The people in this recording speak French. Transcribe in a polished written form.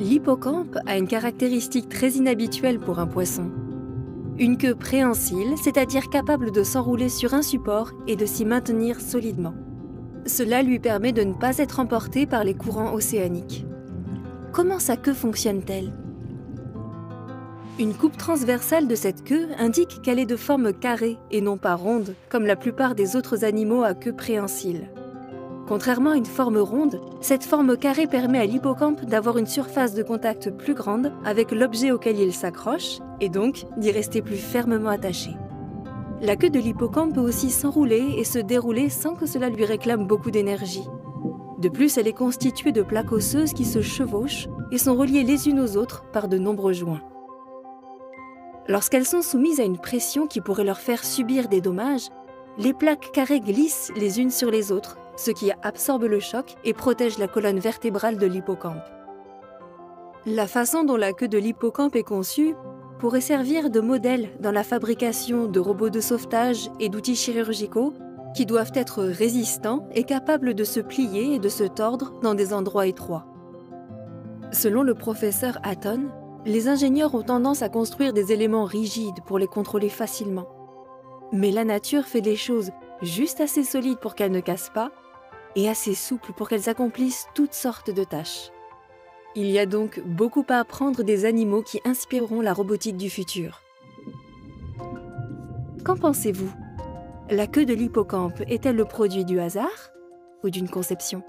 L'hippocampe a une caractéristique très inhabituelle pour un poisson. Une queue préhensile, c'est-à-dire capable de s'enrouler sur un support et de s'y maintenir solidement. Cela lui permet de ne pas être emporté par les courants océaniques. Comment sa queue fonctionne-t-elle? Une coupe transversale de cette queue indique qu'elle est de forme carrée et non pas ronde, comme la plupart des autres animaux à queue préhensile. Contrairement à une forme ronde, cette forme carrée permet à l'hippocampe d'avoir une surface de contact plus grande avec l'objet auquel il s'accroche et donc d'y rester plus fermement attaché. La queue de l'hippocampe peut aussi s'enrouler et se dérouler sans que cela lui réclame beaucoup d'énergie. De plus, elle est constituée de plaques osseuses qui se chevauchent et sont reliées les unes aux autres par de nombreux joints. Lorsqu'elles sont soumises à une pression qui pourrait leur faire subir des dommages, les plaques carrées glissent les unes sur les autres, ce qui absorbe le choc et protège la colonne vertébrale de l'hippocampe. La façon dont la queue de l'hippocampe est conçue pourrait servir de modèle dans la fabrication de robots de sauvetage et d'outils chirurgicaux qui doivent être résistants et capables de se plier et de se tordre dans des endroits étroits. Selon le professeur Hatton, les ingénieurs ont tendance à construire des éléments rigides pour les contrôler facilement. Mais la nature fait des choses juste assez solides pour qu'elles ne cassent pas et assez souples pour qu'elles accomplissent toutes sortes de tâches. Il y a donc beaucoup à apprendre des animaux qui inspireront la robotique du futur. Qu'en pensez-vous? La queue de l'hippocampe est-elle le produit du hasard ou d'une conception?